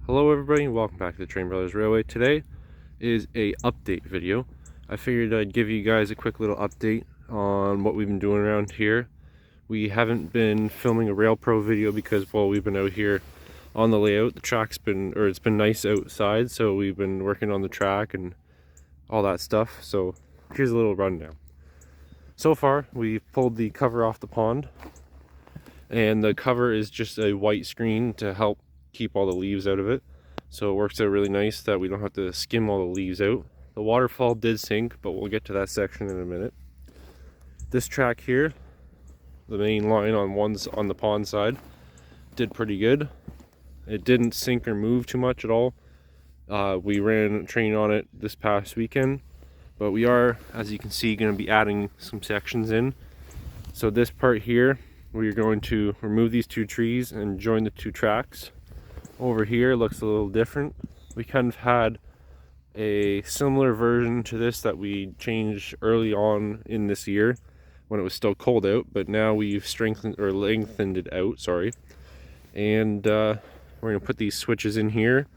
Hello everybody and welcome back to the Train Brothers Railway. Today is a update video. I figured I'd give you guys a quick little update on what we've been doing around here. We haven't been filming a Rail Pro video because, well, we've been out here on the layout. The track's been, it's been nice outside, so we've been working on the track and all that stuff. So here's a little rundown. So far, we've pulled the cover off the pond, and the cover is just a white screen to help keep all the leaves out of it. So it works out really nice that we don't have to skim all the leaves out. The waterfall did sink, but we'll get to that section in a minute. This track here, the main line on the pond side, did pretty good. It didn't sink or move too much at all. We ran a train on it this past weekend, but we are, as you can see, going to be adding some sections in. So this part here, we're going to remove these two trees and join the two tracks. Over here looks a little different. We kind of had a similar version to this that we changed early on in this year when it was still cold out, but now we've strengthened or lengthened it out, and we're going to put these switches in here,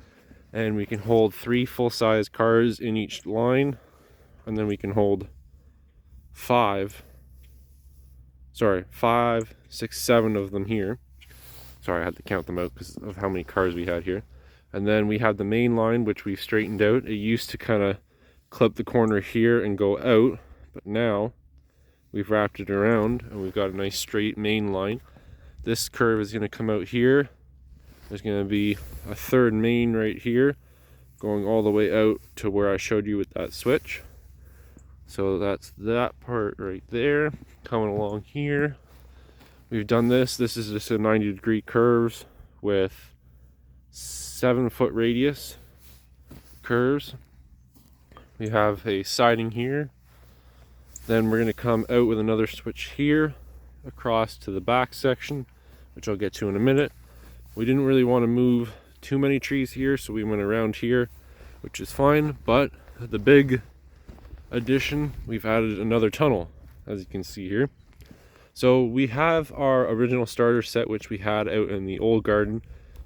and we can hold 3 full-size cars in each line, and then we can hold 5, 6, 7 of them here. Sorry, I had to count them out because of how many cars we had here. And then we have the main line, which we've straightened out. It used to kind of clip the corner here and go out, but now we've wrapped it around and we've got a nice straight main line. This curve is going to come out here. There's going to be a third main right here, going all the way out to where I showed you with that switch. So that's that part right there, coming along here. We've done this. This is just a 90-degree curves with 7-foot radius curves. We have a siding here. Then we're going to come out with another switch here across to the back section, which I'll get to in a minute. We didn't really want to move too many trees here, so we went around here, which is fine. But the big addition, we've added another tunnel, as you can see here. So we have our original starter set, which we had out in the old garden.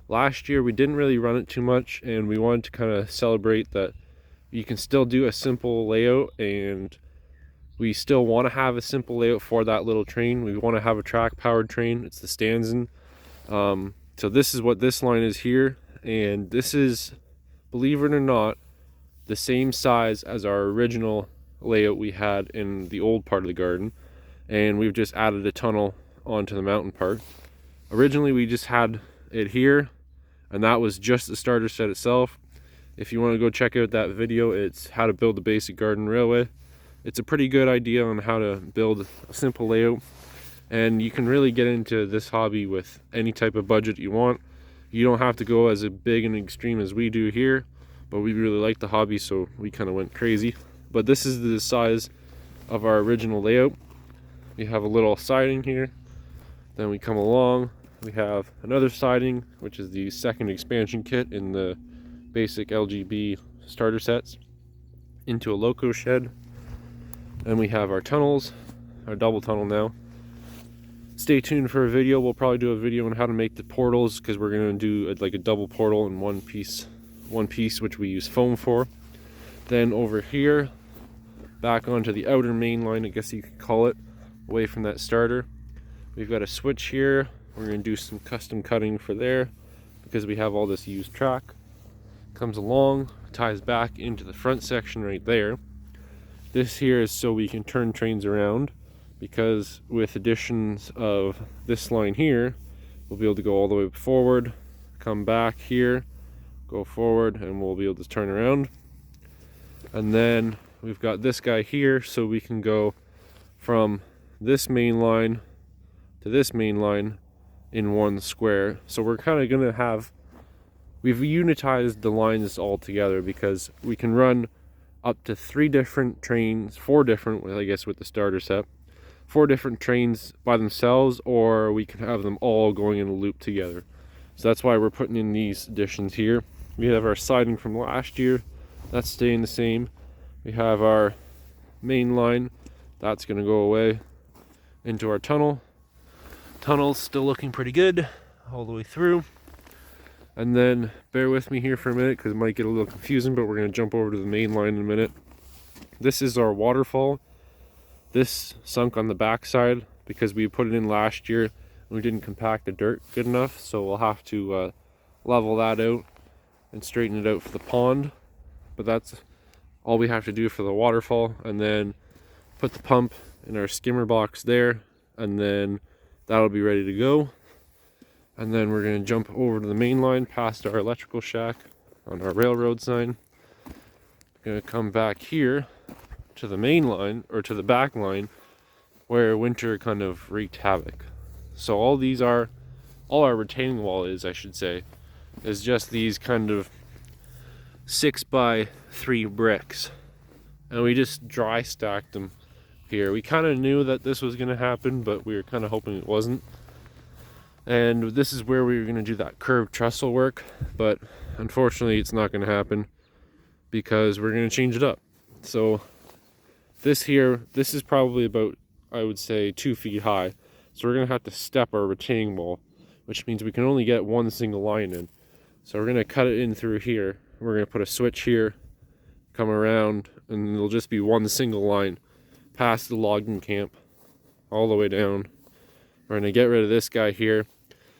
Last year we didn't really run it too much, and we wanted to kind of celebrate that you can still do a simple layout, and we still want to have a simple layout for that little train. We want to have a track powered train. It's the Stanzen. So this is what this line is here, and this is, believe it or not, the same size as our original layout we had in the old part of the garden. And we've just added a tunnel onto the mountain part. Originally we just had it here, and that was just the starter set itself. If you want to go check out that video, it's how to build a basic garden railway. It's a pretty good idea on how to build a simple layout, and you can really get into this hobby with any type of budget you want. You don't have to go as big and extreme as we do here, but we really like the hobby, so we kind of went crazy. But this is the size of our original layout. We have a little siding here, then we come along, we have another siding, which is the second expansion kit in the basic LGB starter sets, into a loco shed. Then we have our tunnels, our double tunnel now. Stay tuned for a video. We'll probably do a video on how to make the portals, because we're going to do like a double portal in one piece, which we use foam for. Then over here, back onto the outer main line, I guess you could call it, away from that starter, we've got a switch here. We're going to do some custom cutting for there because we have all this used track. Comes along, ties back into the front section right there. This here is so we can turn trains around, because with additions of this line here, we'll be able to go all the way forward, come back here, go forward, and we'll be able to turn around. And then we've got this guy here, so we can go from this main line to this main line in one square. So we're kind of going to have, we've unitized the lines all together because we can run up to 3 different trains, 4 different, I guess with the starter set, 4 different trains by themselves, or we can have them all going in a loop together. So that's why we're putting in these additions here. We have our siding from last year, that's staying the same. We have our main line, that's going to go away into our tunnel. Tunnel's still looking pretty good all the way through. And then bear with me here for a minute because it might get a little confusing, but we're going to jump over to the main line in a minute. This is our waterfall. This sunk on the backside because we put it in last year and we didn't compact the dirt good enough, so we'll have to level that out and straighten it out for the pond. But that's all we have to do for the waterfall, and then put the pump in our skimmer box there, and then that'll be ready to go. And then we're going to jump over to the main line past our electrical shack on our railroad sign. Going to come back here to the main line, or to the back line, where winter kind of wreaked havoc. So all our retaining wall is, I should say, is just these kind of 6x3 bricks. And we just dry stacked them here. We kind of knew that this was going to happen, but we were kind of hoping it wasn't. And this is where we were going to do that curved trestle work, but unfortunately it's not going to happen because we're going to change it up. So this is probably about, I would say, 2 feet high. So we're going to have to step our retaining wall, which means we can only get one single line in. So we're going to cut it in through here. We're going to put a switch here, come around, and it'll just be one single line past the logging camp all the way down. We're going to get rid of this guy here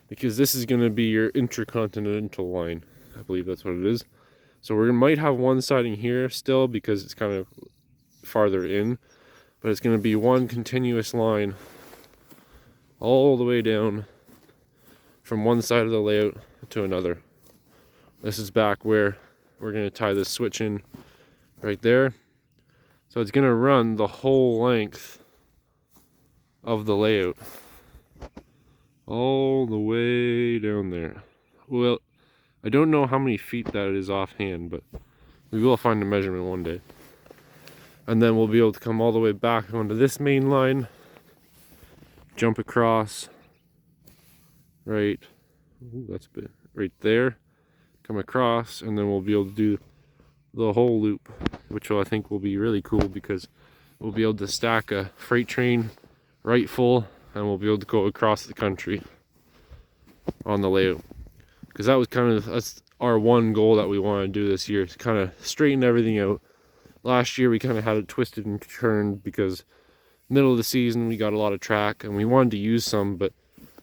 because this is going to be your intercontinental line. I believe that's what it is. So we might have one siding here still because it's kind of farther in, but it's going to be one continuous line all the way down from one side of the layout to another. This is back where we're going to tie this switch in right there. So it's going to run the whole length of the layout all the way down there. Well, I don't know how many feet that is offhand, but we will find a measurement one day. And then we'll be able to come all the way back onto this main line, jump across right, ooh, that's a bit, right there, come across, and then we'll be able to do the whole loop, which I think will be really cool because we'll be able to stack a freight train right full, and we'll be able to go across the country on the layout. Because that was that's our one goal that we want to do this year, to kind of straighten everything out. Last year we kind of had it twisted and turned because middle of the season we got a lot of track and we wanted to use some, but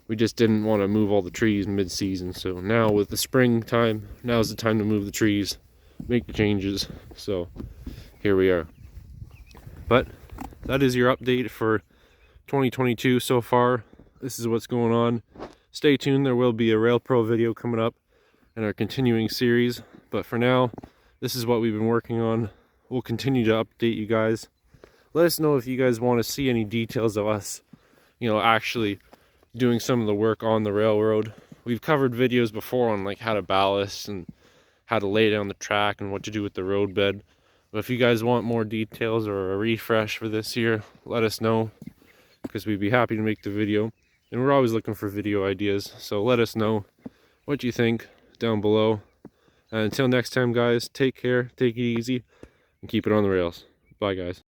we just didn't want to move all the trees mid-season. So now with the springtime, now's the time to move the trees, make the changes. So here we are. But that is your update for 2022 so far. This is what's going on. Stay tuned, there will be a Rail Pro video coming up in our continuing series, but for now this is what we've been working on. We'll continue to update you guys. Let us know if you guys want to see any details of us, actually doing some of the work on the railroad. We've covered videos before on like how to ballast and how to lay down the track and what to do with the road bed. But if you guys want more details or a refresh for this year, let us know, because we'd be happy to make the video. And we're always looking for video ideas, so let us know what you think down below. And until next time, guys, take care, take it easy, and keep it on the rails. Bye, guys.